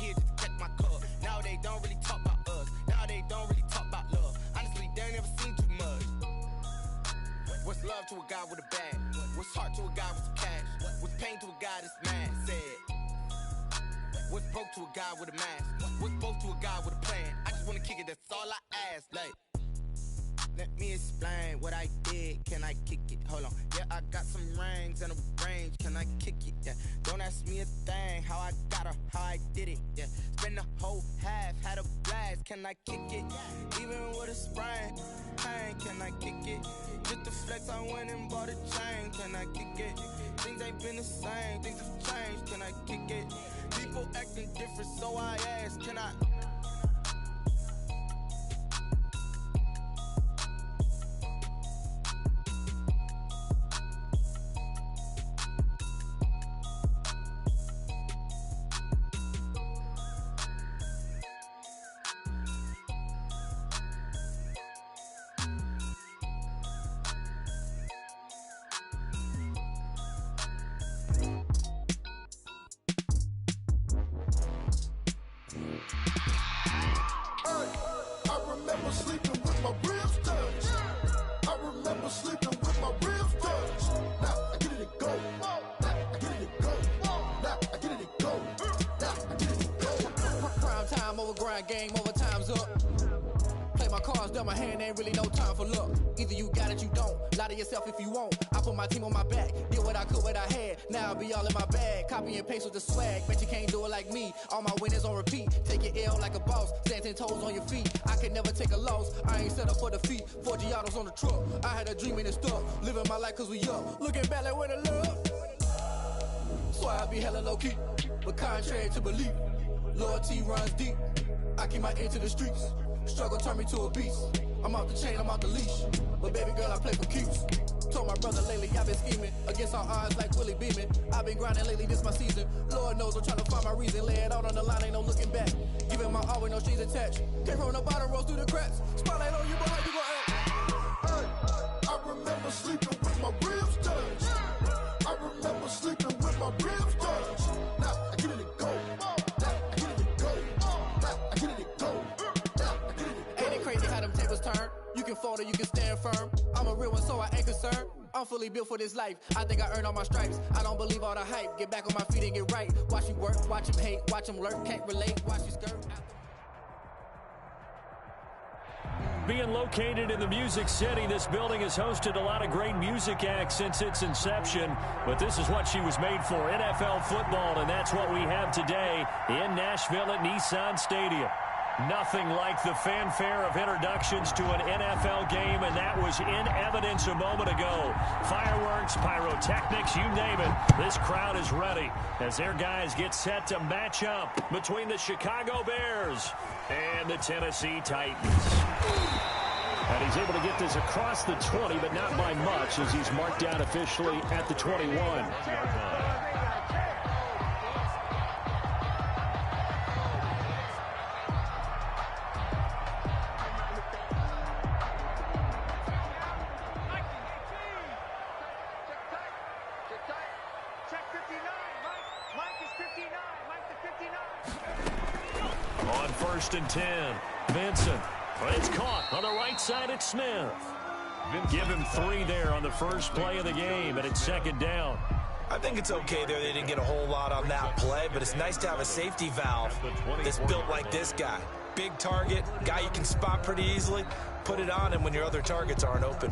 here just to catch my cup. Now they don't really talk about us. Now they don't really talk about love. Honestly, they ain't never seen too much. What's love to a guy with a bag? What's heart to a guy with some cash? What's pain to a guy that's mad? Said. What's broke to a guy with a mask? What's both to a guy with a plan? I just wanna kick it, that's all I ask. Like, let me explain what I did. Can I kick it? Hold on. Yeah, I got some rings and a range. Can I kick it? Yeah. Don't ask me a thing. How I got her, how I did it. Yeah. Spend the whole half, had a blast. Can I kick it? Even with a sprain. Pain, can I kick it? Just to flex, I went and bought a chain. Can I kick it? Things ain't been the same. Things have changed. Can I kick it? People acting different, so I ask, can I? Game over, time's up. Play my cards, dealt my hand, ain't really no time for luck. Either you got it, you don't. Lie to yourself if you won't. I put my team on my back, did what I could, what I had. Now I'll be all in my bag. Copy and paste with the swag. Bet you can't do it like me. All my winners on repeat. Take your L like a boss. Stand 10 toes on your feet. I can never take a loss. I ain't set up for defeat. 4 Giottos on the truck. I had a dream and it's stuck. Living my life cause we up. Looking back like where the love. Swear I be hella low key. But contrary to belief, loyalty runs deep. I keep my ear to the streets. Struggle turned me to a beast. I'm off the chain, I'm off the leash. But baby girl, I play for keeps. Told my brother lately, I've been scheming. Against all odds like Willie Beeman. I've been grinding lately, this my season. Lord knows I'm trying to find my reason. Lay it out on the line, ain't no looking back. Giving my all with no strings attached. Came from the bottom, rose through the cracks. Spotlight on you, but how you gon' act? Hey, I remember sleeping with my ribs touched. I remember sleeping with my ribs touched. Now I get it and go. You can fold or you can stand firm. I'm a real one, so I ain't concerned. I'm fully built for this life. I think I earned all my stripes. I don't believe all the hype. Get back on my feet and get right. Watch you work, watch him hate, watch him lurk. Can't relate, watch you skirt. Being located in the Music City, this building has hosted a lot of great music acts since its inception. But this is what she was made for, NFL football, and that's what we have today in Nashville at Nissan Stadium. Nothing like the fanfare of introductions to an NFL game, and that was in evidence a moment ago. Fireworks, pyrotechnics, you name it. This crowd is ready as their guys get set to match up between the Chicago Bears and the Tennessee Titans. And he's able to get this across the 20, but not by much as he's marked down officially at the 21. On 1st and 10, Vincent. But it's caught on the right side at Smith. Give him 3 there on the first play of the game, and it's 2nd down. I think it's okay there. They didn't get a whole lot on that play, but it's nice to have a safety valve that's built like this guy. Big target, guy you can spot pretty easily. Put it on him when your other targets aren't open.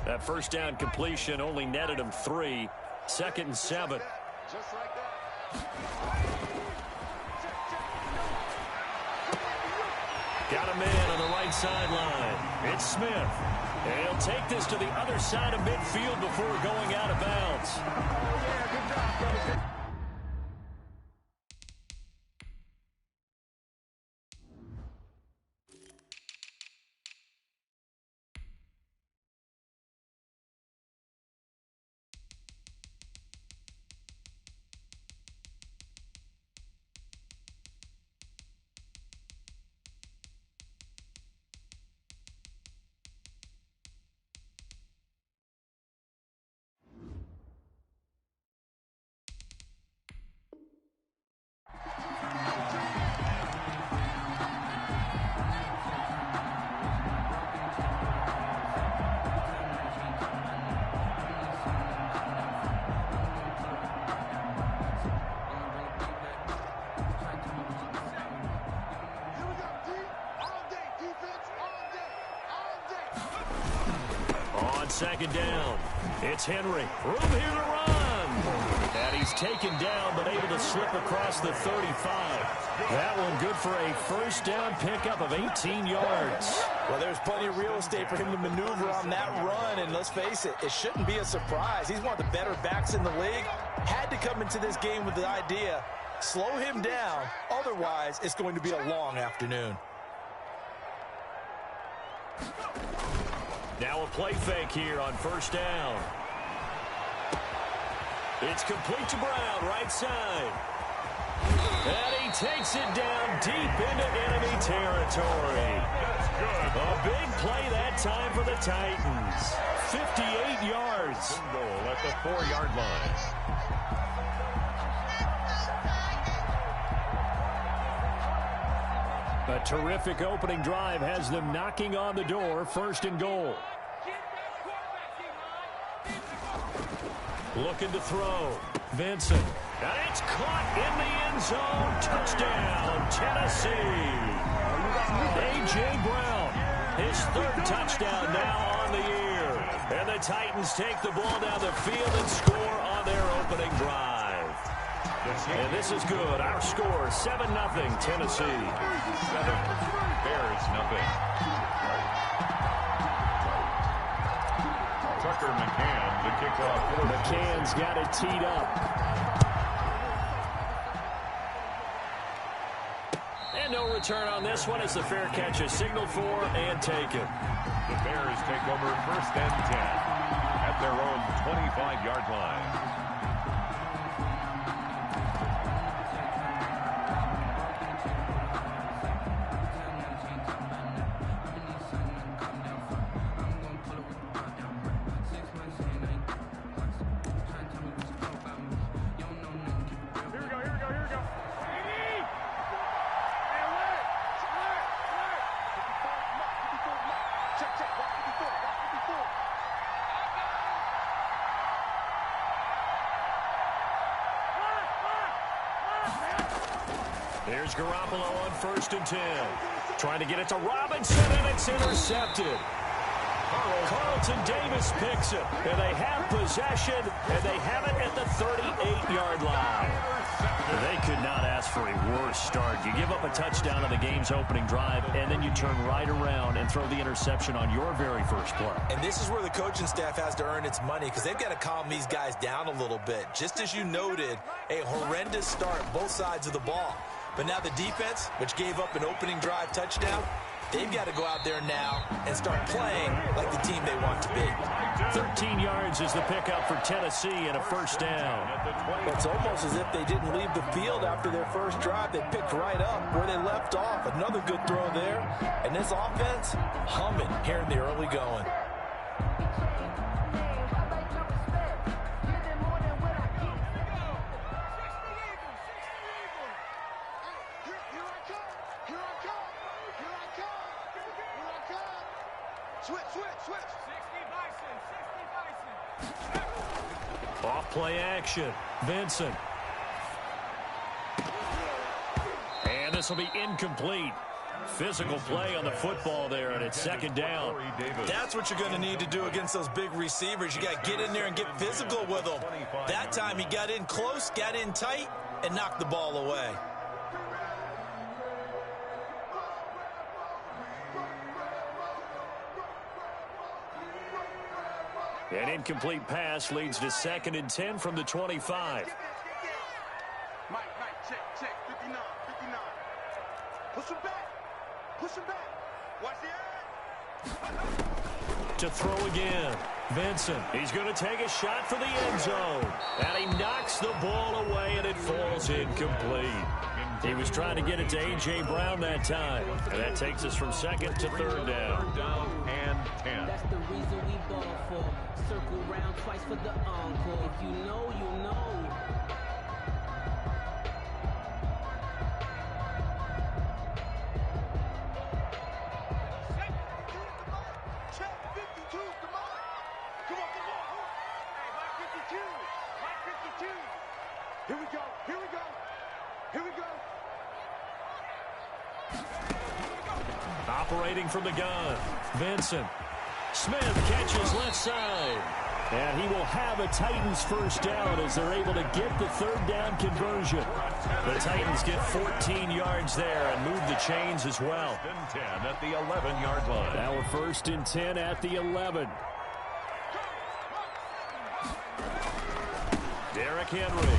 That first down completion only netted him 3. 2nd and 7. Just like that. Got a man on the right sideline. It's Smith. And he'll take this to the other side of midfield before going out of bounds. Oh, yeah, good job, brother. second down. It's Henry. Room here to run. And he's taken down, but able to slip across the 35. That one good for a first down pickup of 18 yards. Well, there's plenty of real estate for him to maneuver on that run, and let's face it, it shouldn't be a surprise. He's one of the better backs in the league. Had to come into this game with the idea, slow him down, otherwise it's going to be a long afternoon. Now a play fake here on first down. It's complete to Brown, right side. And he takes it down deep into enemy territory. A big play that time for the Titans. 58 yards. Goal at the 4-yard line. A terrific opening drive has them knocking on the door, first and goal. Looking to throw. Vincent. And it's caught in the end zone. Touchdown, Tennessee. A.J. Brown, his third touchdown now on the year. And the Titans take the ball down the field and score on their opening drive. And this is good. Our score, 7-0, Tennessee. 7, Bears nothing. Tucker McCann, the kickoff. McCann's got it teed up. And no return on this one as the fair catch is signaled for and taken. The Bears take over first and 10 at their own 25-yard line. There's Garoppolo on first and 10. Trying to get it to Robinson, and it's intercepted. Carlton Davis picks it, and they have possession, and they have it at the 38-yard line. They could not ask for a worse start. You give up a touchdown on the game's opening drive, and then you turn right around and throw the interception on your very first play. And this is where the coaching staff has to earn its money because they've got to calm these guys down a little bit. Just as you noted, a horrendous start both sides of the ball. But now the defense, which gave up an opening drive touchdown, they've got to go out there now and start playing like the team they want to be. 13 yards is the pickup for Tennessee and a first down. It's almost as if they didn't leave the field after their first drive. They picked right up where they left off. Another good throw there. And this offense, humming here in the early going. Off play action. Vincent. And this will be incomplete. Physical play on the football there, and it's second down. That's what you're going to need to do against those big receivers. You got to get in there and get physical with them. That time he got in close, got in tight, and knocked the ball away. An incomplete pass leads to second and 10 from the 25. Mike, check, 59. Push him back. Watch the edge. To throw again. Vincent, he's going to take a shot for the end zone. And he knocks the ball away, and it falls incomplete. He was trying to get it to A.J. Brown that time. And that takes us from second to third down. Down and 10. That's the reason we ball for. Circle round twice for the encore. If you know, you know. Check 52, come on. Come on. Hey, Mike 52. Here we go. Operating from the gun. Vincent. Smith catches left side. And he will have a Titans first down as they're able to get the third down conversion. The Titans get 14 yards there and move the chains as well. 10 at the 11-yard line. Now we're 1st and 10 at the 11. Derrick Henry.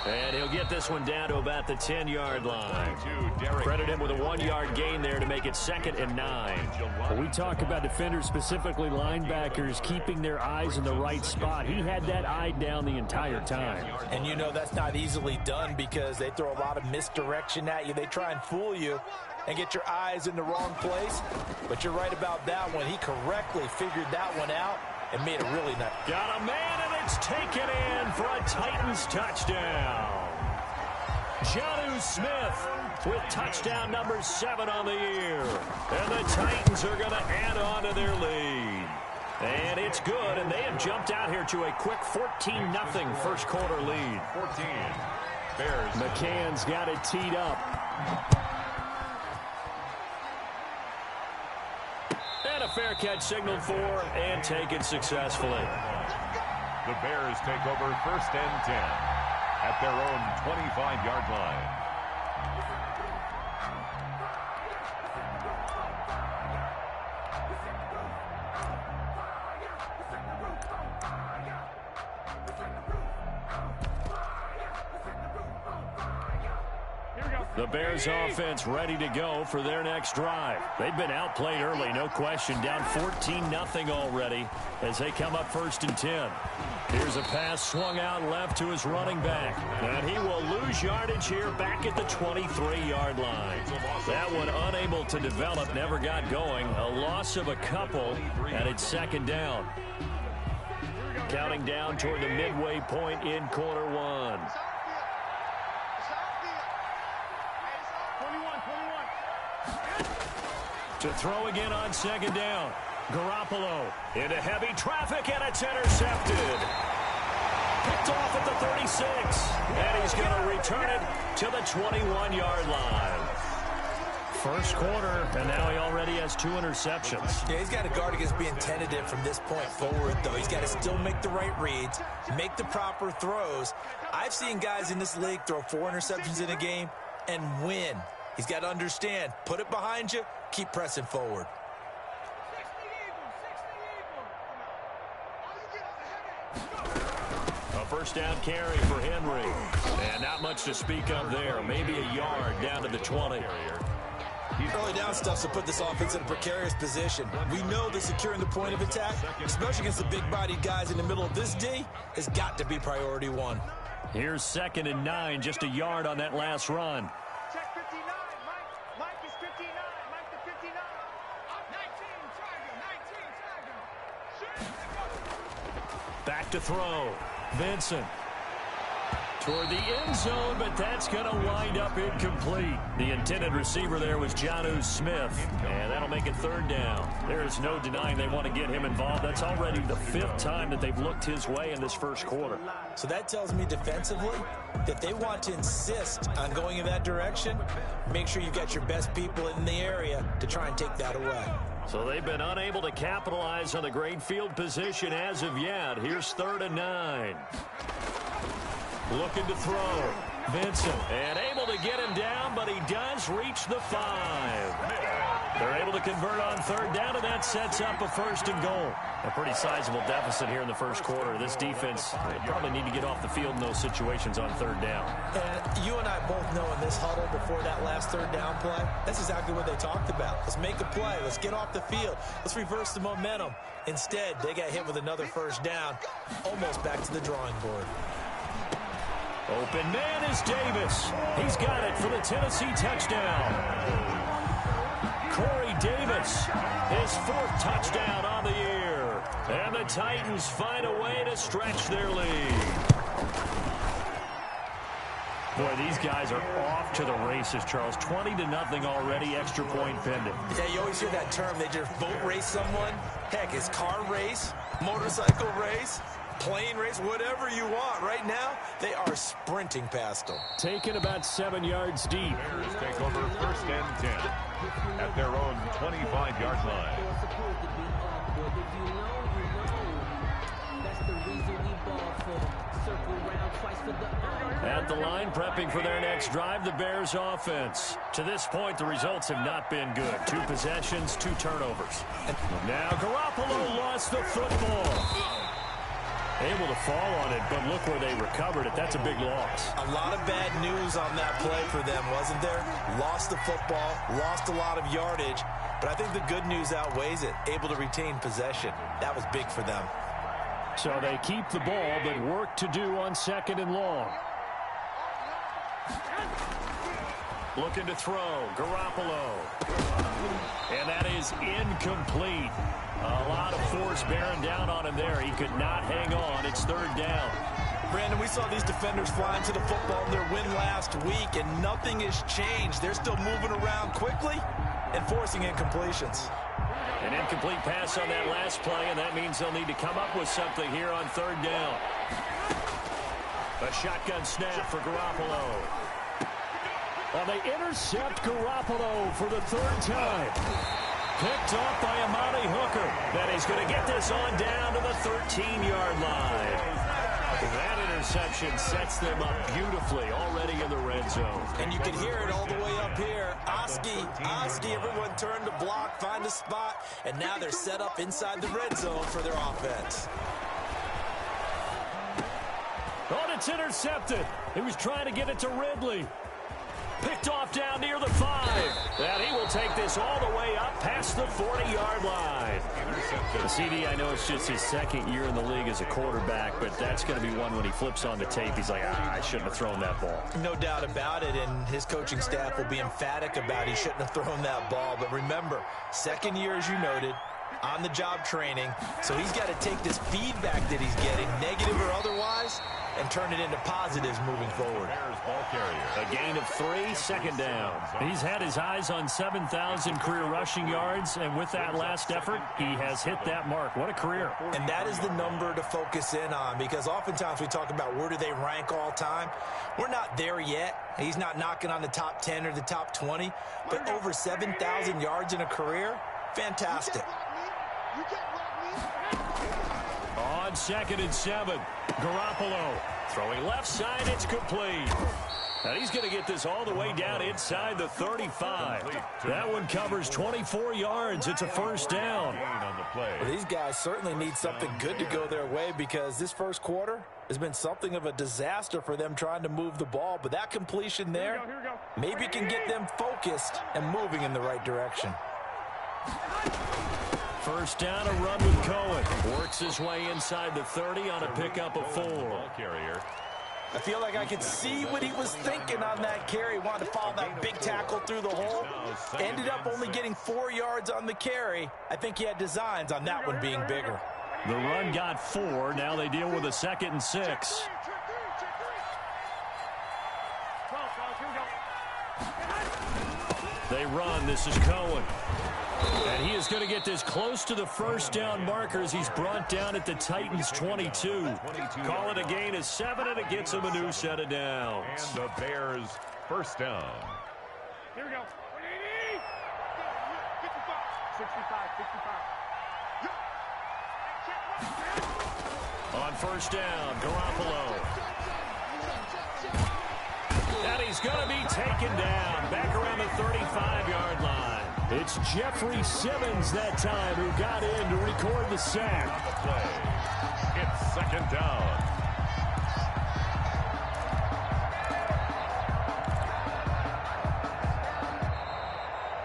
And he'll get this one down to about the 10-yard line. Credit him with a 1-yard gain there to make it 2nd and 9. When we talk about defenders, specifically linebackers, keeping their eyes in the right spot, he had that eye down the entire time. And you know that's not easily done because they throw a lot of misdirection at you. They try and fool you and get your eyes in the wrong place. But you're right about that one. He correctly figured that one out and made it really nice. Got a man, and it's taken in for a Titans touchdown. Jonnu Smith with touchdown number 7 on the year. And the Titans are going to add on to their lead. And it's good, and they have jumped out here to a quick 14-0 first quarter lead. 14. Bears. McCann's got it teed up. And a fair catch signaled for and taken successfully. The Bears take over 1st and 10 at their own 25-yard line. The Bears offense ready to go for their next drive. They've been outplayed early, no question. Down 14-0 already as they come up 1st and 10. Here's a pass swung out left to his running back. And he will lose yardage here back at the 23-yard line. That one unable to develop, never got going. A loss of a couple, and it's 2nd down. Counting down toward the midway point in quarter 1. To throw again on 2nd down. Garoppolo into heavy traffic, and it's intercepted. Picked off at the 36. And he's going to return it to the 21-yard line. First quarter, and now he already has 2 interceptions. Yeah, he's got to guard against being tentative from this point forward, though. He's got to still make the right reads, make the proper throws. I've seen guys in this league throw 4 interceptions in a game and win. He's got to understand, put it behind you, keep pressing forward. A first down carry for Henry. And not much to speak of there. Maybe a yard down to the 20. Early down stuff to put this offense in a precarious position. We know that securing the point of attack, especially against the big-bodied guys in the middle of this D, has got to be priority 1. Here's 2nd and 9, just a yard on that last run. Back to throw. Vincent. Toward the end zone, but that's going to wind up incomplete. The intended receiver there was Jonnu Smith, and that'll make it 3rd down. There is no denying they want to get him involved. That's already the 5th time that they've looked his way in this first quarter. So that tells me defensively that they want to insist on going in that direction. Make sure you've got your best people in the area to try and take that away. So they've been unable to capitalize on the great field position as of yet. Here's 3rd and 9. Looking to throw. Vincent. And able to get him down, but he does reach the 5. They're able to convert on 3rd down, and that sets up a 1st and goal. A pretty sizable deficit here in the first quarter. This defense probably need to get off the field in those situations on 3rd down. And you and I both know in this huddle before that last 3rd down play, that's exactly what they talked about. Let's make a play. Let's get off the field. Let's reverse the momentum. Instead, they got hit with another 1st down, almost back to the drawing board. Open man is Davis. He's got it for the Tennessee touchdown. Corey Davis, his 4th touchdown on the year. And the Titans find a way to stretch their lead. Boy, these guys are off to the races, Charles. 20-0 already, extra point pending. Yeah, you always hear that term. They just boat race someone. Heck, it's car race, motorcycle race, plane race, whatever you want. Right now, they are sprinting past them. Taken about 7 yards deep. Bears take over 1st and 10 at their own 25-yard line. Well, if you know, you know. That's the reason we ball for. Circle round twice for the At the line, prepping for their next drive, the Bears offense. To this point, the results have not been good. 2 possessions, 2 turnovers. Now Garoppolo lost the football. Able to fall on it, but look where they recovered it. That's a big loss. A lot of bad news on that play for them, wasn't there? Lost the football, lost a lot of yardage, but I think the good news outweighs it. Able to retain possession. That was big for them. So they keep the ball, but work to do on 2nd and long. Looking to throw, Garoppolo. And that is incomplete. A lot of force bearing down on him there. He could not hang on. It's 3rd down. Brandon, we saw these defenders flying to the football in their win last week, and nothing has changed. They're still moving around quickly and forcing incompletions. An incomplete pass on that last play, and that means they'll need to come up with something here on 3rd down. A shotgun snap for Garoppolo. Well, they intercept Garoppolo for the 3rd time. Picked off by Amani Hooker. That he's going to get this on down to the 13-yard line. That interception sets them up beautifully already in the red zone. And you can hear it all the way up here. Oski, everyone turned to block, find a spot, and now they're set up inside the red zone for their offense. Oh, it's intercepted. He was trying to get it to Ridley. Picked off down near the 5. And he will take this all the way up past the 40-yard line. The CD, I know it's just his 2nd year in the league as a quarterback, but that's going to be one when he flips on the tape. He's like, I shouldn't have thrown that ball. No doubt about it, and his coaching staff will be emphatic about he shouldn't have thrown that ball. But remember, 2nd year, as you noted, on-the-job training. So he's got to take this feedback that he's getting, negative or otherwise, and turn it into positives moving forward. A gain of 3, 2nd down. He's had his eyes on 7,000 career rushing yards, and with that last effort, he has hit that mark. What a career. And that is the number to focus in on, because oftentimes we talk about where do they rank all time. We're not there yet. He's not knocking on the top 10 or the top 20, but over 7,000 yards in a career, fantastic. On 2nd and 7, Garoppolo throwing left side, it's complete. And he's going to get this all the way down inside the 35. That one covers 24 yards. It's a 1st down. Well, these guys certainly need something good to go their way, because this 1st quarter has been something of a disaster for them trying to move the ball. But that completion there maybe can get them focused and moving in the right direction. 1st down, a run with Cohen. Works his way inside the 30 on a pickup of 4. I feel like I could see what he was thinking on that carry. Wanted to follow that big tackle through the hole. Ended up only getting 4 yards on the carry. I think he had designs on that one being bigger. The run got 4. Now they deal with a 2nd and 6. They run. This is Cohen. And he is going to get this close to the 1st down markers. He's brought down at the Titans' 22. Call it a gain of 7, and it gets him a new set of downs. And the Bears' 1st down. Here we go. 65. On 1st down, Garoppolo. And he's going to be taken down back around the 35-yard line. It's Jeffrey Simmons that time who got in to record the sack. It's 2nd down.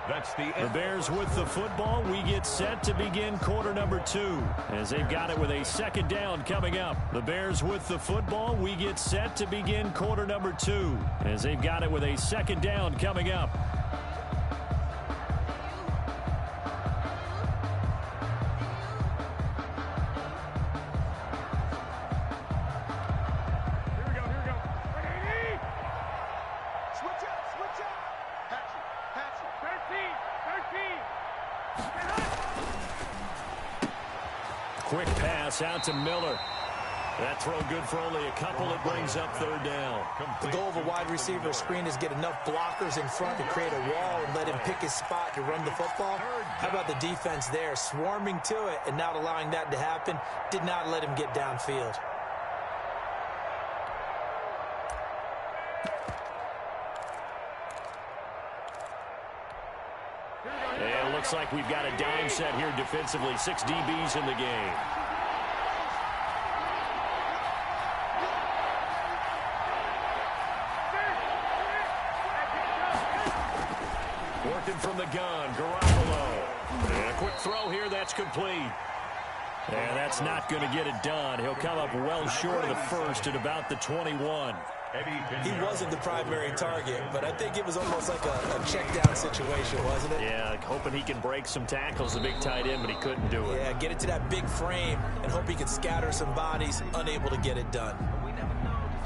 That's the Bears with the football. We get set to begin quarter number 2 as they've got it with a 2nd down coming up. The Bears with the football. We get set to begin quarter number 2 as they've got it with a 2nd down coming up. Quick pass out to Miller. That throw good for only a couple. It brings up third down. The goal of a wide receiver screen is get enough blockers in front to create a wall and let him pick his spot to run the football. How about the defense there, swarming to it and not allowing that to happen? Did not let him get downfield. And it looks like we've got a dime set here defensively. 6 DBs in the game. Working from the gun, Garoppolo. And a quick throw here, that's complete. And that's not going to get it done. He'll come up well short of the first at about the 21. He wasn't the primary target, but I think it was almost like a check-down situation, wasn't it? Yeah, hoping he can break some tackles, the big tight end, but he couldn't do it. Yeah, get it to that big frame and hope he can scatter some bodies, unable to get it done.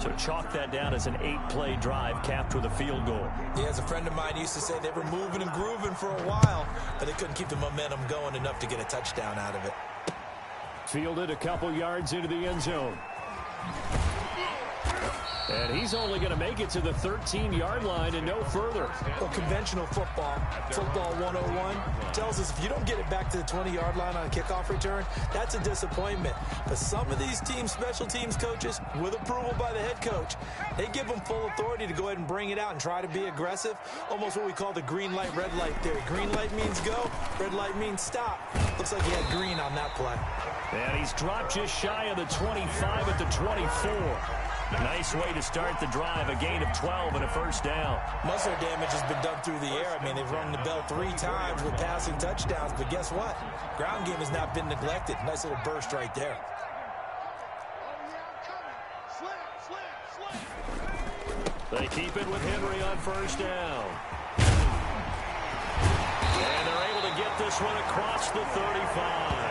So chalk that down as an 8-play drive capped with a field goal. Yeah, as a friend of mine used to say, they were moving and grooving for a while, but they couldn't keep the momentum going enough to get a touchdown out of it. Fielded a couple yards into the end zone. And he's only going to make it to the 13-yard line and no further. Well, conventional football 101, tells us if you don't get it back to the 20-yard line on a kickoff return, that's a disappointment. But some of these teams, special teams coaches, with approval by the head coach, they give them full authority to go ahead and bring it out and try to be aggressive. Almost what we call the green light, red light theory. Green light means go, red light means stop. Looks like he had green on that play. And he's dropped just shy of the 25 at the 24. Nice way to start the drive, a gain of 12 and a first down. Most of their damage has been done through the air. I mean, they've rung the bell 3 times with passing touchdowns, but guess what? Ground game has not been neglected. Nice little burst right there. They keep it with Henry on first down. And they're able to get this one across the 35.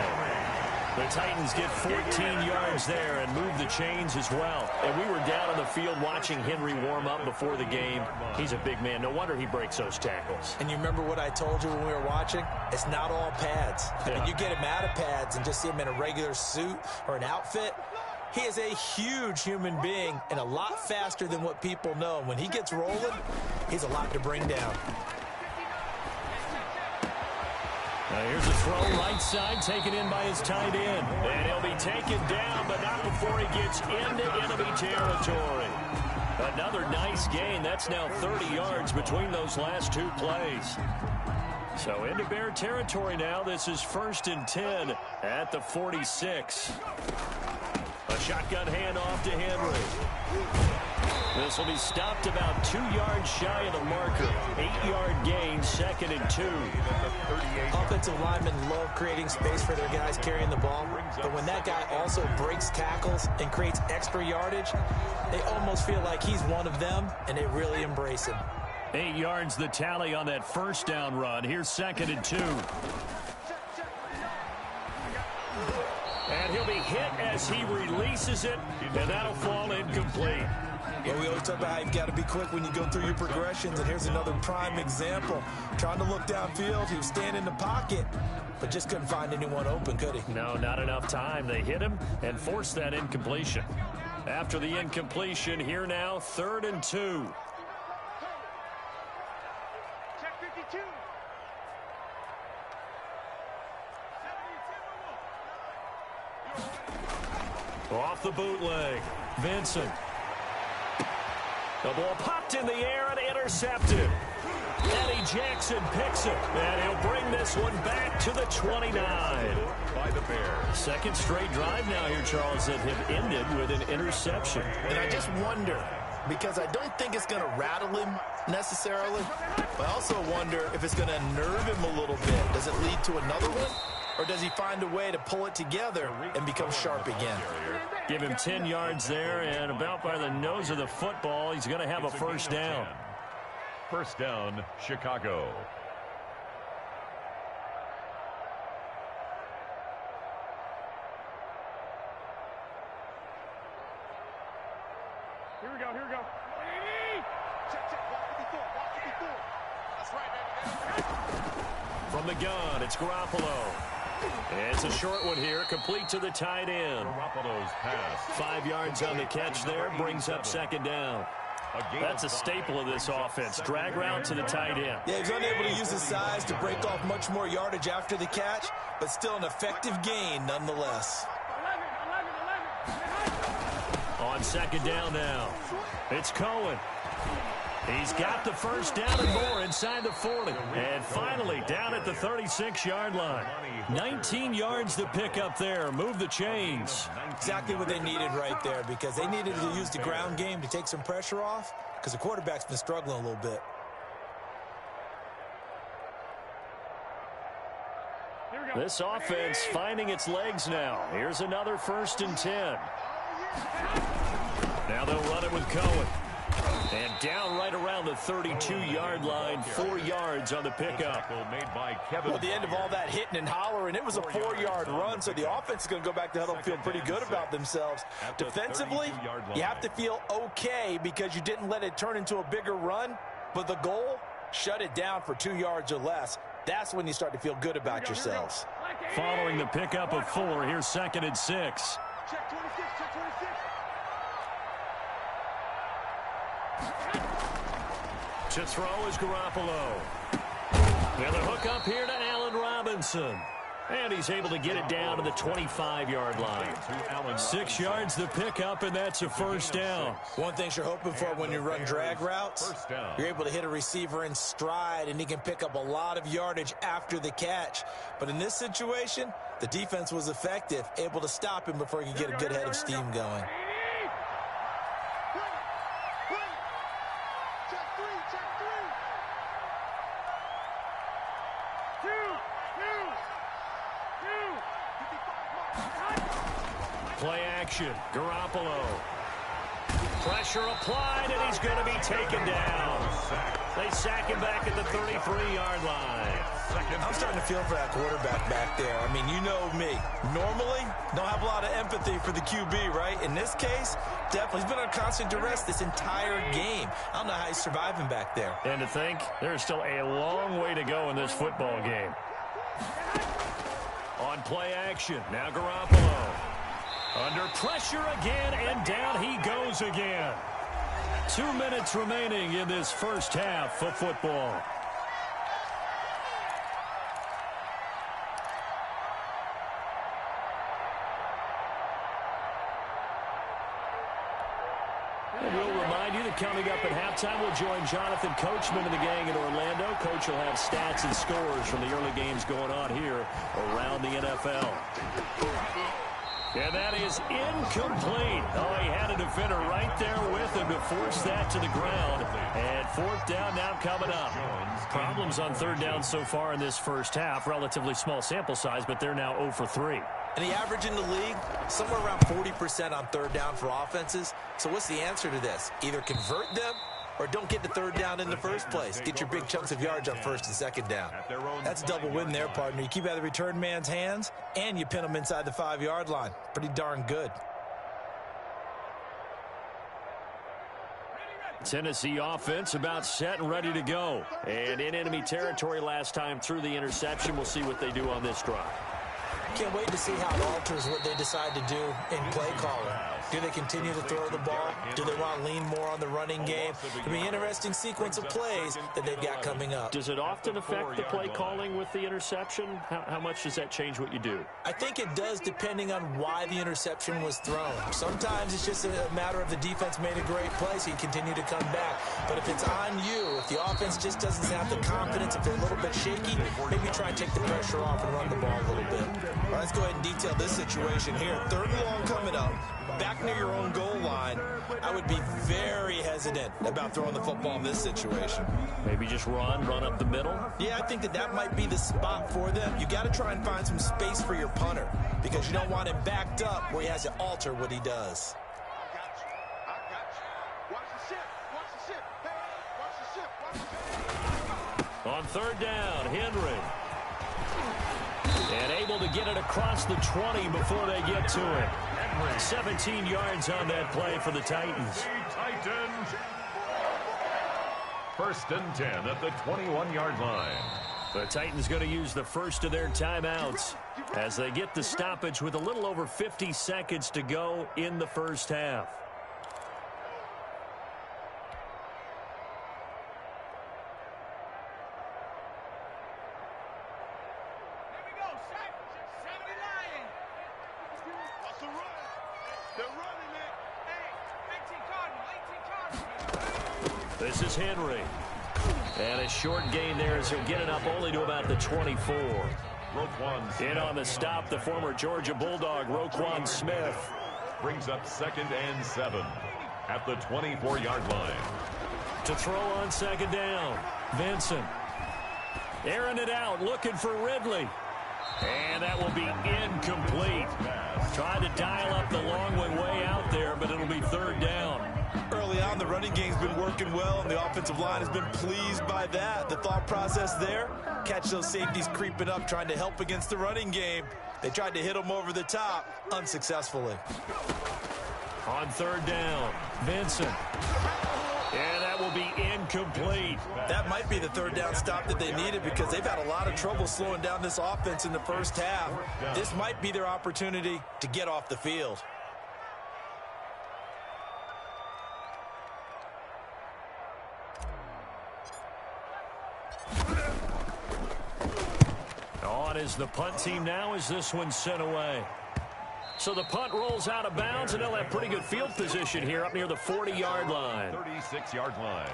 The Titans get 14 yards there and move the chains as well. And we were down on the field watching Henry warm up before the game. He's a big man. No wonder he breaks those tackles. And you remember what I told you when we were watching? It's not all pads. I mean, you get him out of pads and just see him in a regular suit or an outfit. He is a huge human being and a lot faster than what people know. When he gets rolling, he's a lot to bring down. Here's a throw right side, taken in by his tight end. And he'll be taken down, but not before he gets into enemy territory. Another nice gain. That's now 30 yards between those last 2 plays. So into Bear territory now. This is 1st and 10 at the 46. A shotgun handoff to Henry. This will be stopped about 2 yards shy of the marker. 8-yard gain, 2nd and 2. Offensive linemen love creating space for their guys carrying the ball. But when that guy also breaks tackles and creates extra yardage, they almost feel like he's one of them, and they really embrace him. 8 yards the tally on that first down run. Here's 2nd and 2. And he'll be hit as he releases it, and that'll fall incomplete. Well, we always talk about how you've got to be quick when you go through your progressions, and here's another prime example. Trying to look downfield, he was standing in the pocket, but just couldn't find anyone open, could he? No, not enough time. They hit him and forced that incompletion. After the incompletion, here now, 3rd and 2. Check 52. Off the bootleg, Vincent. The ball popped in the air and intercepted. Eddie Jackson picks it, and he'll bring this one back to the 29. By the Bears. Second straight drive now here, Charles, that have ended with an interception. And I just wonder, because I don't think it's going to rattle him necessarily, but I also wonder if it's going to nerve him a little bit. Does it lead to another one? Or does he find a way to pull it together and become sharp again? Give him 10 yards there, and about by the nose of the football, he's going to have a first down. First down, Chicago. Here we go, here we go. Check, walk 54, walk 54. That's right, baby. From the gun, it's Garoppolo. It's a short one here, complete to the tight end. 5 yards on the catch there, brings up second down. That's a staple of this offense. Drag route to the tight end. Yeah, he's unable to use his size to break off much more yardage after the catch, but still an effective gain nonetheless. On second down now, it's Cohen. He's got the first down and more inside the 40. And finally down at the 36-yard line. 19 yards to pick up there. Move the chains. Exactly what they needed right there, because they needed to use the ground game to take some pressure off, because the quarterback's been struggling a little bit. This offense finding its legs now. Here's another 1st and 10. Now they'll run it with Cohen. And down right around the 32-yard line, 4 yards on the pickup. Well, at the end of all that hitting and hollering, it was a 4-yard run, so the offense is going to go back to huddle and feel pretty good about themselves. Defensively, you have to feel okay because you didn't let it turn into a bigger run, but the goal, shut it down for 2 yards or less. That's when you start to feel good about yourselves. Following the pickup of 4, here's 2nd and 6. Check 26, check 26. To throw is Garoppolo. And the hook up here to Allen Robinson. And he's able to get it down to the 25-yard line. 6 yards the pickup, and that's a 1st down. One thing you're hoping for when you run drag routes, you're able to hit a receiver in stride, and he can pick up a lot of yardage after the catch. But in this situation, the defense was effective, able to stop him before he could get a good head of steam going. Play action. Garoppolo. Pressure applied, and he's going to be taken down. They sack him back at the 33-yard line. I'm starting to feel for that quarterback back there. I mean, you know me. Normally, don't have a lot of empathy for the QB, right? In this case, definitely. He's been under constant duress this entire game. I don't know how he's surviving back there. And to think, there's still a long way to go in this football game. On play action, now Garoppolo. Under pressure again, and down he goes again. 2 minutes remaining in this first half of football. And we'll remind you that coming up at halftime, we'll join Jonathan Coachman and the gang in Orlando. Coach will have stats and scores from the early games going on here around the NFL. And that is incomplete. Oh, he had a defender right there with him to force that to the ground. And 4th down now coming up. Problems on 3rd down so far in this first half. Relatively small sample size, but they're now 0 for 3. And the average in the league, somewhere around 40% on 3rd down for offenses. So what's the answer to this? Either convert them or don't get the 3rd down in the first place. Get your big chunks of yards on 1st and 2nd down. That's a double win there, partner. You keep out of the return man's hands, and you pin them inside the 5-yard line. Pretty darn good. Tennessee offense about set and ready to go. And in enemy territory last time through the interception. We'll see what they do on this drive. Can't wait to see how it alters what they decide to do in play calling. Do they continue to throw the ball? Do they want to lean more on the running game? It'll be an interesting sequence of plays that they've got coming up. Does it often affect the play calling with the interception? How much does that change what you do? I think it does, depending on why the interception was thrown. Sometimes it's just a matter of the defense made a great play, so you continue to come back. But if it's on you, if the offense just doesn't have the confidence, if they're a little bit shaky, maybe try and take the pressure off and run the ball a little bit. All right, let's go ahead and detail this situation here. 3rd and long coming up. Back near your own goal line, I would be very hesitant about throwing the football in this situation. Maybe just run up the middle? Yeah, I think that might be the spot for them. You got to try and find some space for your punter because you don't want him backed up where he has to alter what he does. I got you. Watch the ship. Watch the ship. Hey, watch the ship. Watch the ship. On 3rd down, Henry. And able to get it across the 20 before they get to it. 17 yards on that play for the Titans. Titans. 1st and 10 at the 21-yard line. The Titans going to use the first of their timeouts. as they get the stoppage with a little over 50 seconds to go in the first half. This is Henry. And a short gain there as he'll get it up only to about the 24. In on the stop, the former Georgia Bulldog, Roquan Smith. Brings up 2nd and 7 at the 24-yard line. To throw on 2nd down, Vincent. Airing it out, looking for Ridley. And that will be incomplete. Tried to dial up the long one way out there, but it'll be 3rd down. Early on, the running game's been working well, and the offensive line has been pleased by that. The thought process there, catch those safeties creeping up, trying to help against the running game. They tried to hit them over the top, unsuccessfully. On 3rd down, Vincent. And that will be incomplete. That might be the 3rd down stop that they needed because they've had a lot of trouble slowing down this offense in the first half. This might be their opportunity to get off the field. On is the punt team now as this one's sent away. So the punt rolls out of bounds, and they'll have pretty good field position here up near the 40-yard line. 36-yard line.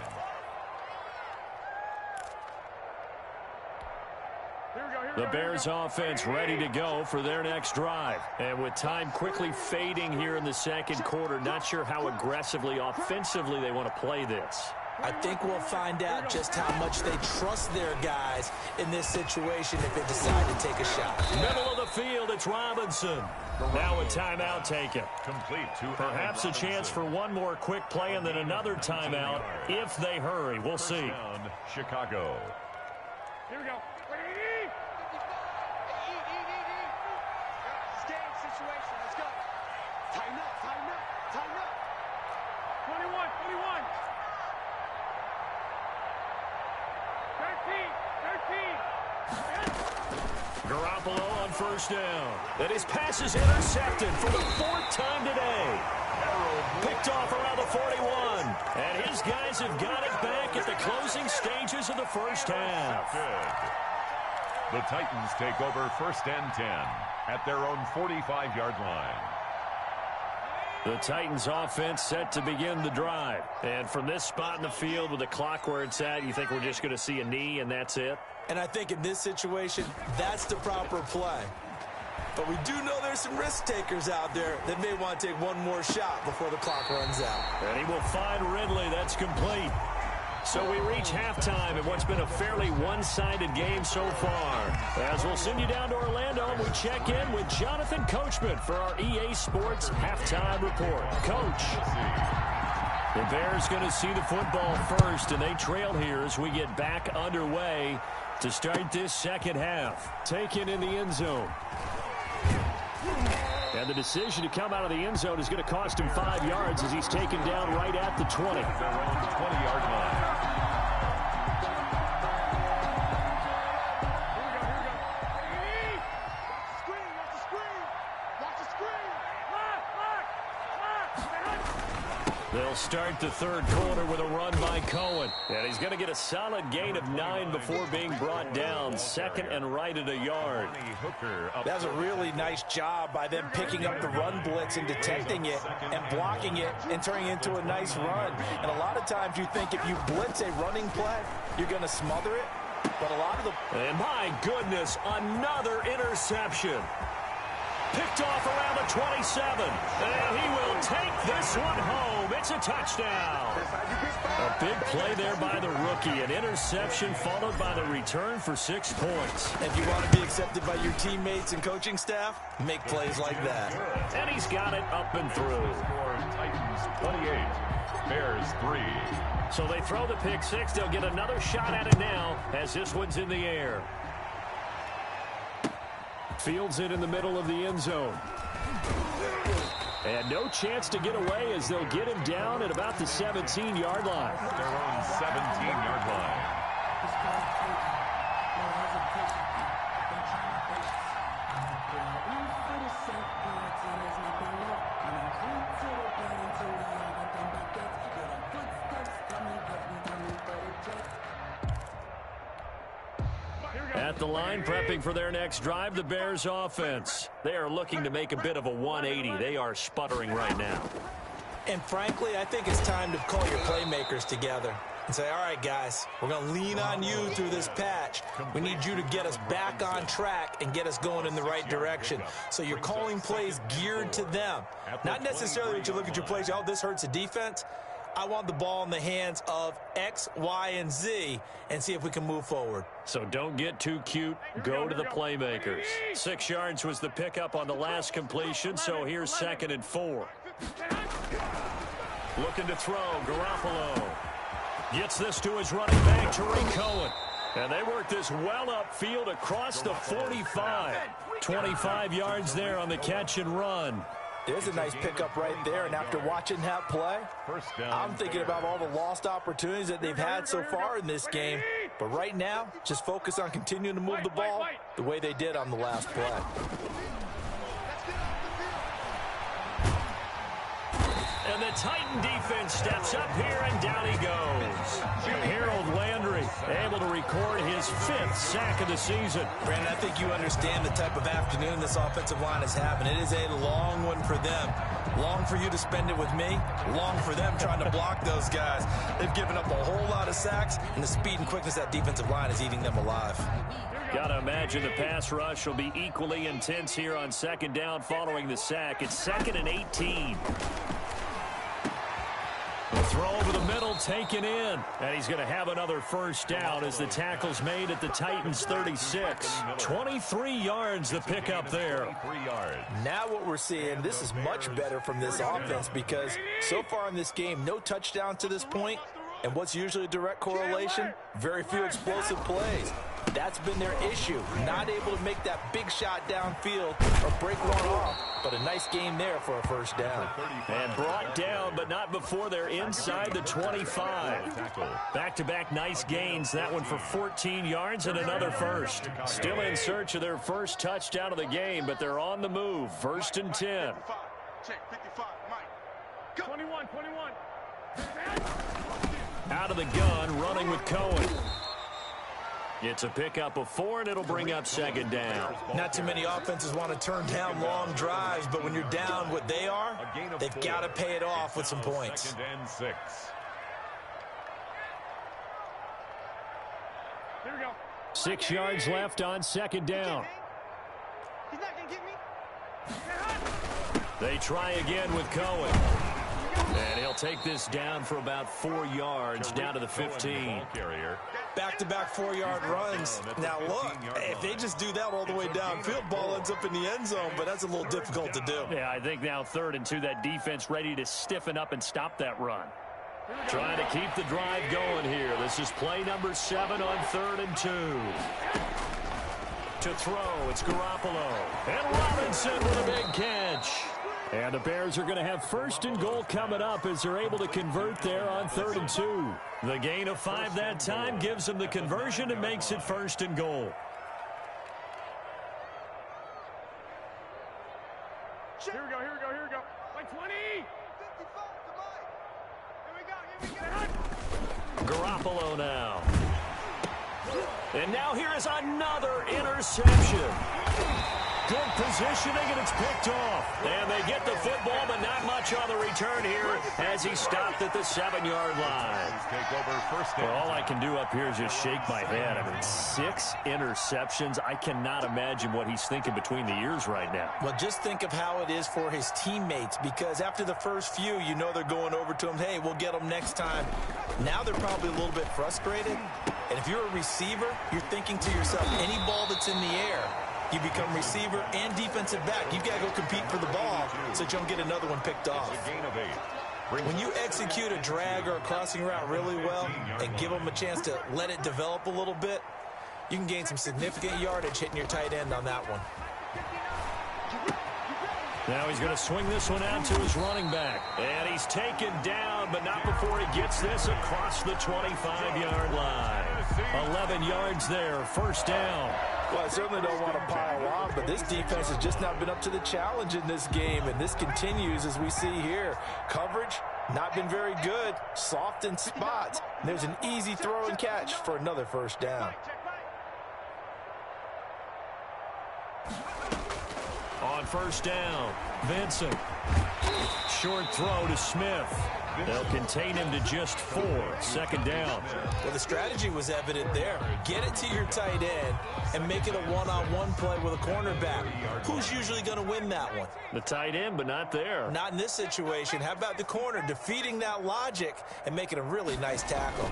The Bears offense ready to go for their next drive. And with time quickly fading here in the second quarter, not sure how aggressively, offensively they want to play this. I think we'll find out just how much they trust their guys in this situation if they decide to take a shot. Middle of the field, it's Robinson. Now a timeout taken. Complete to perhaps a chance for one more quick play and then another timeout if they hurry. We'll see. Down, Chicago. Here we go. Game situation. Let's go. Tighten up, tighten up, tighten up. 21, 21. 13. Garoppolo on 1st down. And his pass is intercepted for the 4th time today. Picked off around the 41. And his guys have got it back at the closing stages of the first half. Good. The Titans take over 1st and 10 at their own 45-yard line. The Titans offense set to begin the drive. And from this spot in the field with the clock where it's at, you think we're just going to see a knee and that's it? And I think in this situation, that's the proper play. But we do know there's some risk takers out there that may want to take one more shot before the clock runs out. And he will find Ridley. That's complete. So we reach halftime in what's been a fairly one-sided game so far. As we'll send you down to Orlando, and we check in with Jonathan Coachman for our EA Sports Halftime Report. Coach. The Bears going to see the football first, and they trail here as we get back underway to start this second half. Taken in the end zone. And the decision to come out of the end zone is going to cost him 5 yards as he's taken down right at the 20. Their own 20-yard line. They'll start the third quarter with a run by Cohen. And he's going to get a solid gain of 9 before being brought down. 2nd and right at a yard. That's a really nice job by them picking up the run blitz and detecting it and blocking it and turning it into a nice run. And a lot of times you think if you blitz a running play, you're going to smother it. But a lot of the... And my goodness, another interception. Picked off around the 27. And he will take this one home. It's a touchdown. A big play there by the rookie. An interception followed by the return for 6 points. If you want to be accepted by your teammates and coaching staff, make plays like that. And he's got it up and through. Titans 28, Bears 3. So they throw the pick 6. They'll get another shot at it now as this one's in the air. Fields it in the middle of the end zone. And no chance to get away as they'll get him down at about the 17-yard line. Their own 17-yard line. At the line, prepping for their next drive, the Bears offense. They are looking to make a bit of a 180. They are sputtering right now. And frankly, I think it's time to call your playmakers together and say, all right, guys, we're going to lean on you through this patch. We need you to get us back on track and get us going in the right direction. So you're calling plays geared to them. Not necessarily that you look at your plays, oh, this hurts the defense. I want the ball in the hands of X, Y, and Z and see if we can move forward. So don't get too cute. Go to the playmakers. 6 yards was the pickup on the last completion, so here's 2nd and 4. Looking to throw, Garoppolo. Gets this to his running back, Tariq Cohen. And they work this well upfield across the 45. 25 yards there on the catch and run. There's a nice pickup right there, and after watching that play, I'm thinking about all the lost opportunities that they've had so far in this game. But right now, just focus on continuing to move the ball the way they did on the last play. And the Titan defense steps up here, and down he goes. Harold Landry able to record his 5th sack of the season. Brandon, I think you understand the type of afternoon this offensive line is having. It is a long one for them. Long for you to spend it with me. Long for them trying to block those guys. They've given up a whole lot of sacks, and the speed and quickness of that defensive line is eating them alive. Got to imagine the pass rush will be equally intense here on 2nd down following the sack. It's 2nd and 18. The throw over the middle taken in. And he's going to have another 1st down as the tackle's made at the Titans' 36. 23 yards the pickup there. Now what we're seeing, this is much better from this offense because so far in this game, no touchdown to this point. And what's usually a direct correlation? Very few explosive plays. That's been their issue. Not able to make that big shot downfield or break one off. But a nice game there for a 1st down. And brought down, but not before they're inside the 25. Back-to-back nice gains. That one for 14 yards and another 1st. Still in search of their 1st touchdown of the game, but they're on the move. 1st and 10. Check 55, Mike. 21. Out of the gun, running with Cohen. It's a pickup of 4, and it'll bring up 2nd down. Not too many offenses want to turn down long drives, but when you're down what they are, they've got to pay it off with some points. 2nd and 6. Here we go. 6 yards left on 2nd down. He's not going to get me. They try again with Cohen. And he'll take this down for about 4 yards, down to the 15. Back-to-back 4-yard runs. Now, look, if they just do that all the way downfield, ball ends up in the end zone, but that's a little difficult to do. Yeah, I think now 3rd and 2, that defense ready to stiffen up and stop that run. Trying to keep the drive going here. This is play number 7 on 3rd and 2. To throw, it's Garoppolo. And Robinson with a big catch. And the Bears are going to have 1st and goal coming up as they're able to convert there on 3rd and 2. The gain of 5 that time gives them the conversion and makes it 1st and goal. Here we go. Like 20. 55 to Mike. Here we go. Garoppolo now. And now here is another interception. Good positioning, and it's picked off. And they get the football, but not much on the return here as he stopped at the 7-yard line. Well, all I can do up here is just shake my head. I mean, 6 interceptions. I cannot imagine what he's thinking between the ears right now. Well, just think of how it is for his teammates, because after the first few, you know they're going over to him, hey, we'll get them next time. Now they're probably a little bit frustrated. And if you're a receiver, you're thinking to yourself, any ball that's in the air, you become receiver and defensive back. You've got to go compete for the ball so that you don't get another one picked off. When you execute a drag or a crossing route really well and give them a chance to let it develop a little bit, you can gain some significant yardage hitting your tight end on that one. Now he's going to swing this one out to his running back. And he's taken down, but not before he gets this across the 25-yard line. 11 yards there, 1st down. Well, I certainly don't want to pile on, but this defense has just not been up to the challenge in this game, and this continues as we see here. Coverage, not been very good, soft in spots. There's an easy throw and catch for another 1st down. On first down, Vincent. Short throw to Smith. They'll contain him to just 4. Second down. Well, the strategy was evident there. Get it to your tight end and make it a one-on-one play with a cornerback. Who's usually going to win that one? The tight end, but not there. Not in this situation. How about the corner defeating that logic and making a really nice tackle?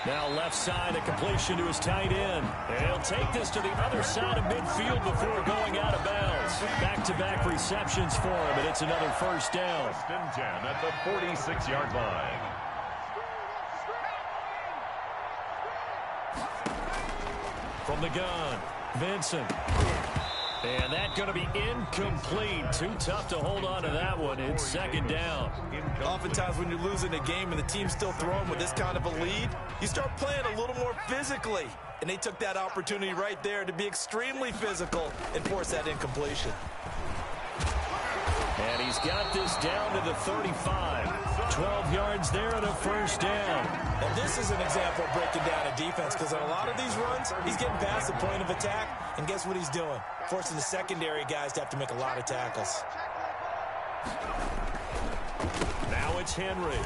Now left side, a completion to his tight end. And he'll take this to the other side of midfield before going out of bounds. Back-to-back receptions for him, and it's another first down. First and 10 at the 46-yard line. From the gun, Vincent. And that's going to be incomplete. Too tough to hold on to that one. It's second down. Oftentimes when you're losing a game and the team's still throwing with this kind of a lead, you start playing a little more physically. And they took that opportunity right there to be extremely physical and force that incompletion. And he's got this down to the 35. 12 yards there and a first down. And this is an example of breaking down a defense, because on a lot of these runs, he's getting past the point of attack, and guess what he's doing? Forcing the secondary guys to have to make a lot of tackles. Now it's Henry.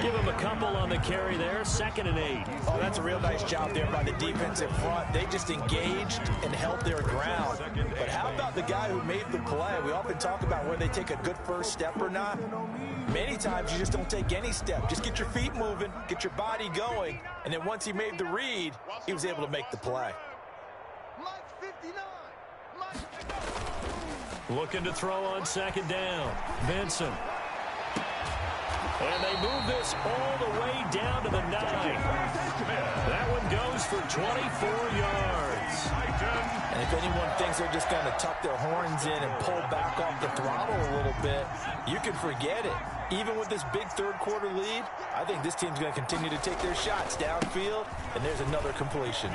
Give him a couple on the carry there. 2nd and 8. Oh, that's a real nice job there by the defensive front. They just engaged and held their ground. But how about the guy who made the play? We often talk about whether they take a good first step or not. Many times you just don't take any step. Just get your feet moving, get your body going, and then once he made the read, he was able to make the play. Looking to throw on 2nd down. Vincent. And they move this all the way down to the 9. That one goes for 24 yards. And if anyone thinks they're just going to tuck their horns in and pull back off the throttle a little bit, you can forget it. Even with this big third-quarter lead, I think this team's going to continue to take their shots downfield, and there's another completion.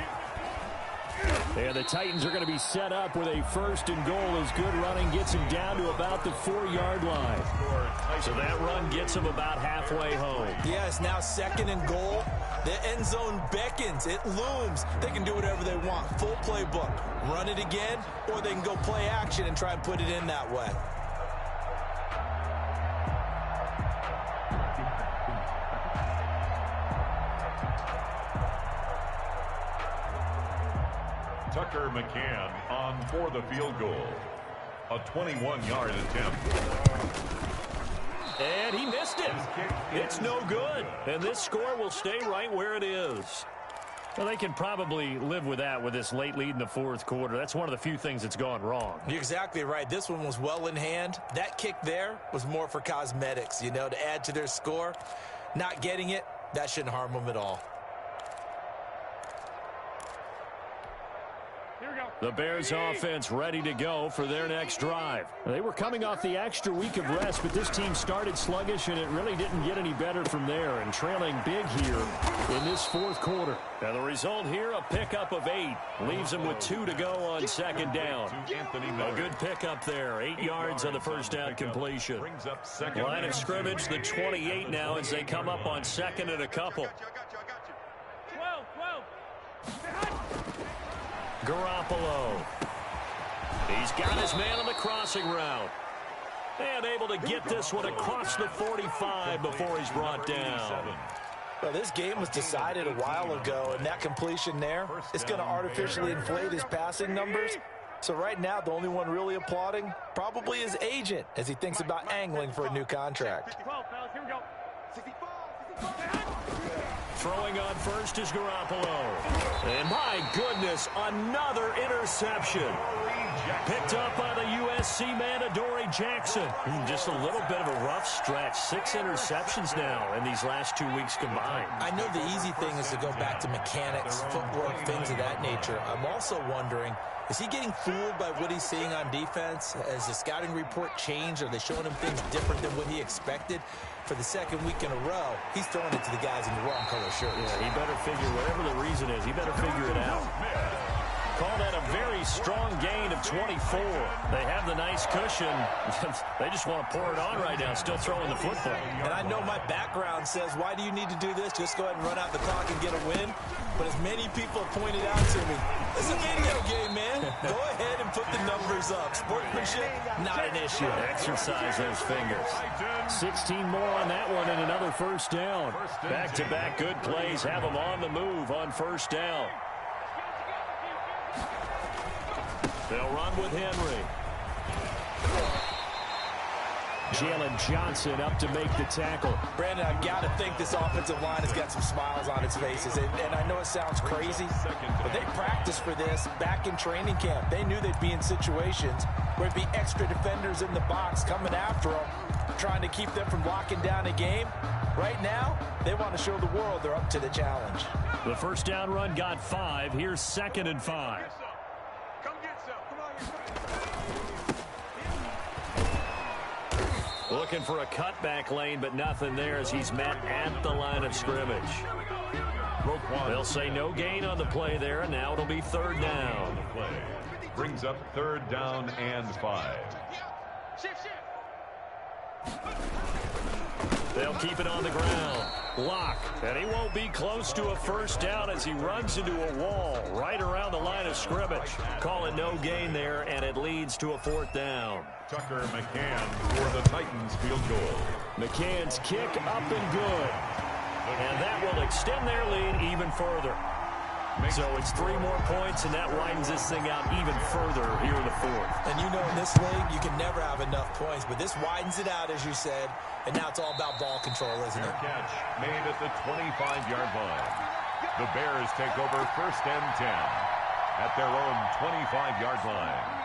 And the Titans are going to be set up with a 1st and goal as good running gets him down to about the 4-yard line. So that run gets him about halfway home. Yeah, it's now 2nd and goal. The end zone beckons. It looms. They can do whatever they want. Full playbook. Run it again, or they can go play action and try and put it in that way. Tucker McCann on for the field goal. A 21-yard attempt. And he missed it. It's no good. And this score will stay right where it is. Well, they can probably live with that with this late lead in the 4th quarter. That's one of the few things that's gone wrong. You're exactly right. This one was well in hand. That kick there was more for cosmetics, to add to their score. Not getting it, that shouldn't harm them at all. The Bears offense ready to go for their next drive. They were coming off the extra week of rest, but this team started sluggish, and it really didn't get any better from there, and trailing big here in this 4th quarter. Now the result here, a pickup of 8. Leaves them with 2 to go on 2nd down. A good pickup there. 8 yards on the first down completion. Line of scrimmage, the 28 now as they come up on 2nd and a couple. Garoppolo. He's got his man on the crossing route. And able to get this one across the 45 before he's brought down. Well, this game was decided a while ago, and that completion there is going to artificially inflate his passing numbers. So right now, the only one really applauding probably his agent as he thinks about angling for a new contract. Throwing on first is Garoppolo. And my goodness, another interception. Picked up by the USC man, Adoree Jackson. Just a little bit of a rough stretch. 6 interceptions now in these last 2 weeks combined. I know the easy thing is to go back to mechanics, footwork, things of that nature. I'm also wondering, is he getting fooled by what he's seeing on defense? Has the scouting report changed? Are they showing him things different than what he expected? For the 2nd week in a row, he's throwing it to the guys in the wrong color shirts. Yeah, he better figure, whatever the reason is, he better figure it out. call that a very strong gain of 24. They have the nice cushion. They just want to pour it on right now, still throwing the football. And I know my background says, why do you need to do this? Just go ahead and run out the clock and get a win. But as many people have pointed out to me, it's a video game, man. Go ahead and put the numbers up. Sportsmanship, not an issue. Exercise those fingers. 16 more on that one and another first down. Back-to-back good plays have them on the move on first down. They'll run with Henry. Jalen Johnson up to make the tackle. Brandon, I've got to think this offensive line has got some smiles on its faces. And I know it sounds crazy, but they practiced for this back in training camp. They knew they'd be in situations where it'd be extra defenders in the box coming after them, trying to keep them from locking down a game. Right now, they want to show the world they're up to the challenge. The first down run got 5. Here's 2nd and 5. Looking for a cutback lane, but nothing there as he's met at the line of scrimmage. They'll say no gain on the play there, and now it'll be 3rd down. Brings up 3rd down and 5. They'll keep it on the ground. Lock, and he won't be close to a first down as he runs into a wall right around the line of scrimmage. Call it no gain there, and it leads to a 4th down. Tucker McCann for the Titans field goal. McCann's kick up and good. And that will extend their lead even further. So it's 3 more points, and that widens this thing out even further here in the 4th. And you know in this league, you can never have enough points, but this widens it out, as you said, and now it's all about ball control, isn't it? Catch made at the 25-yard line. The Bears take over 1st and 10 at their own 25-yard line.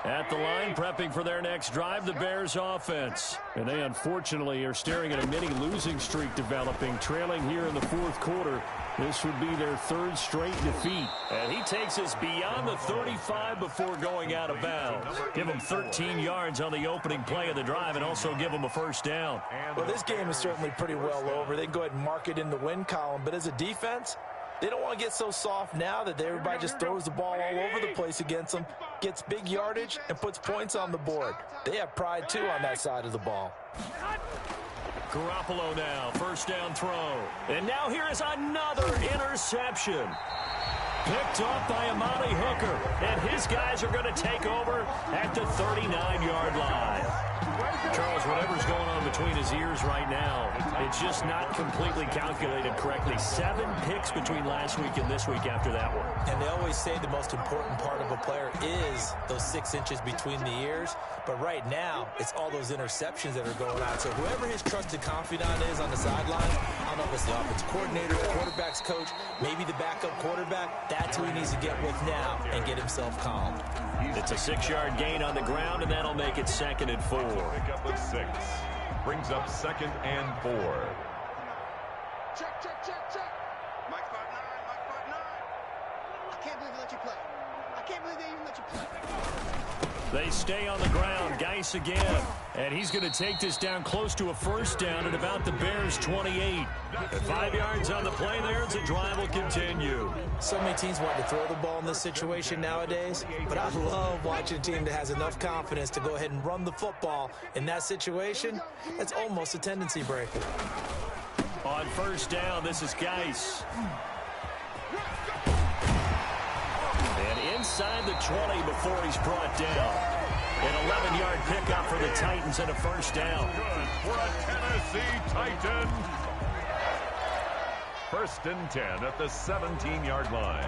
At the line, prepping for their next drive, the Bears offense. And they unfortunately are staring at a mini losing streak developing, trailing here in the 4th quarter. This would be their 3rd straight defeat. And he takes us beyond the 35 before going out of bounds. Give him 13 yards on the opening play of the drive and also give him a first down. Well, this game is certainly pretty well over. They can go ahead and mark it in the win column. But as a defense, they don't want to get so soft now that everybody just throws the ball all over the place against them, gets big yardage, and puts points on the board. They have pride, too, on that side of the ball. Garoppolo now, first down throw. And now here is another interception. Picked off by Amani Hooker. And his guys are going to take over at the 39-yard line. Charles, whatever's going on between his ears right now, it's just not completely calculated correctly. 7 picks between last week and this week after that one. And they always say the most important part of a player is those 6 inches between the ears. But right now, it's all those interceptions that are going on. So whoever his trusted confidant is on the sideline, I don't know if it's the offensive coordinator, the quarterback's coach, maybe the backup quarterback, that's who he needs to get with now and get himself calmed. It's a 6-yard gain on the ground, and that'll make it 2nd and 4. Pick up at 6. Brings up 2nd and 4. Check. Mike 5-9. I can't believe they let you play. I can't believe they even let you play. They stay on the ground. Geis again. And he's going to take this down close to a first down at about the Bears' 28. 5 yards on the play there as the drive will continue. So many teams want to throw the ball in this situation nowadays, but I love watching a team that has enough confidence to go ahead and run the football. In that situation, that's almost a tendency breaker. On first down, this is Geis. And inside the 20 before he's brought down. An 11-yard pickup for the Titans and a first down. Good for a Tennessee Titan. 1st and 10 at the 17-yard line.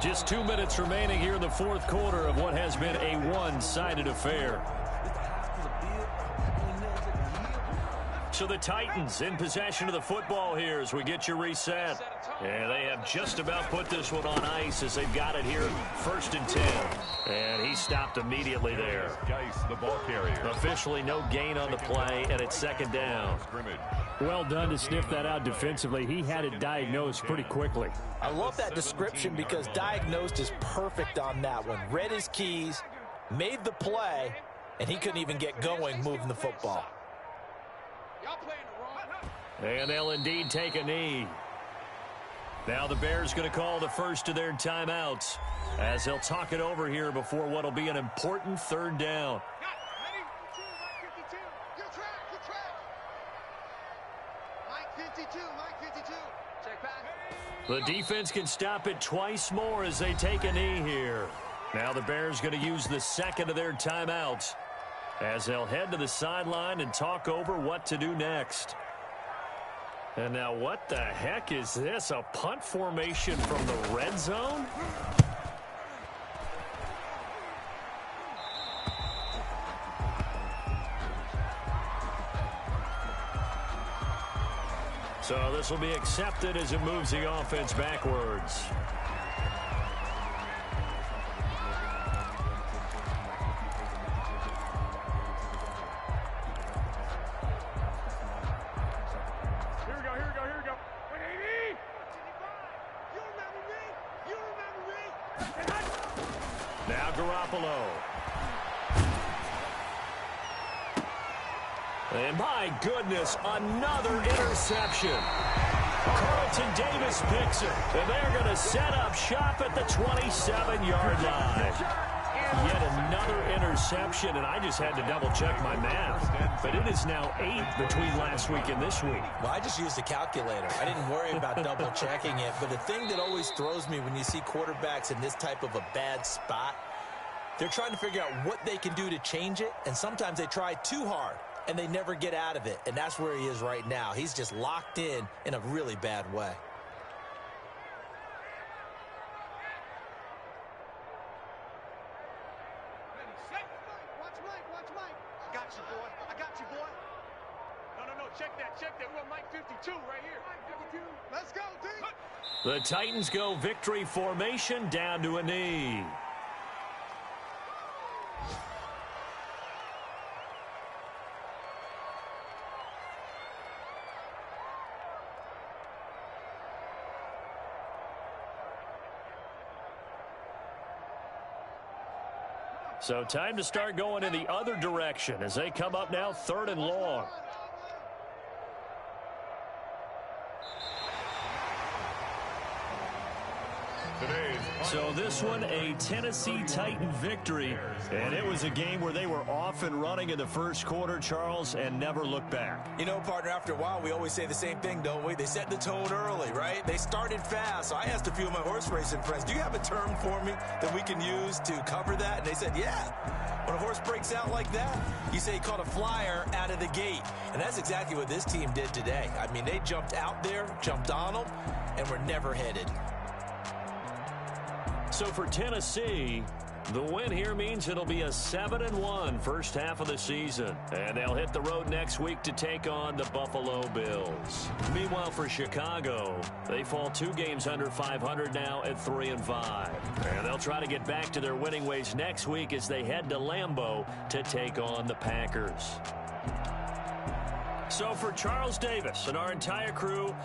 Just 2 minutes remaining here in the 4th quarter of what has been a one-sided affair. So the Titans in possession of the football here as we get you reset. And they have just about put this one on ice as they've got it here 1st and 10. And he stopped immediately there. Geis, the ball carrier. Officially no gain on the play, and it's 2nd down. Well done to sniff that out defensively. He had it diagnosed pretty quickly. I love that description because diagnosed is perfect on that one. Read his keys, made the play, and he couldn't even get going moving the football. And they'll indeed take a knee. Now the Bears going to call the first of their timeouts as they'll talk it over here before what will be an important third down. The defense can stop it twice more as they take a knee here. Now the Bears going to use the second of their timeouts as they'll head to the sideline and talk over what to do next. And now what the heck is this? A punt formation from the red zone? So this will be accepted as it moves the offense backwards. And my goodness, another interception. Carlton Davis picks it, and they're going to set up shop at the 27-yard line. Yet another interception, and I just had to double-check my math. But it is now 8 between last week and this week. Well, I just used a calculator. I didn't worry about double-checking it. But the thing that always throws me when you see quarterbacks in this type of a bad spot, they're trying to figure out what they can do to change it, and sometimes they try too hard, and they never get out of it. And that's where he is right now. He's just locked in a really bad way. I got you, boy. I got you, boy. No. Check that. We're on Mike 52 right here. Mike 52. Let's go, D. The Titans go victory formation down to a knee. So time to start going in the other direction as they come up now 3rd and long. So this one, a Tennessee Titan victory, and it was a game where they were off and running in the first quarter, Charles, and never looked back. You know, partner, after a while, we always say the same thing, don't we? They set the tone early, right? They started fast. So I asked a few of my horse racing friends, do you have a term for me that we can use to cover that? And they said, yeah. When a horse breaks out like that, you say he caught a flyer out of the gate. And that's exactly what this team did today. I mean, they jumped out there, jumped on them, and were never headed. So for Tennessee, the win here means it'll be a 7-1 first half of the season. And they'll hit the road next week to take on the Buffalo Bills. Meanwhile, for Chicago, they fall 2 games under 500 now at 3-5. And they'll try to get back to their winning ways next week as they head to Lambeau to take on the Packers. So for Charles Davis and our entire crew,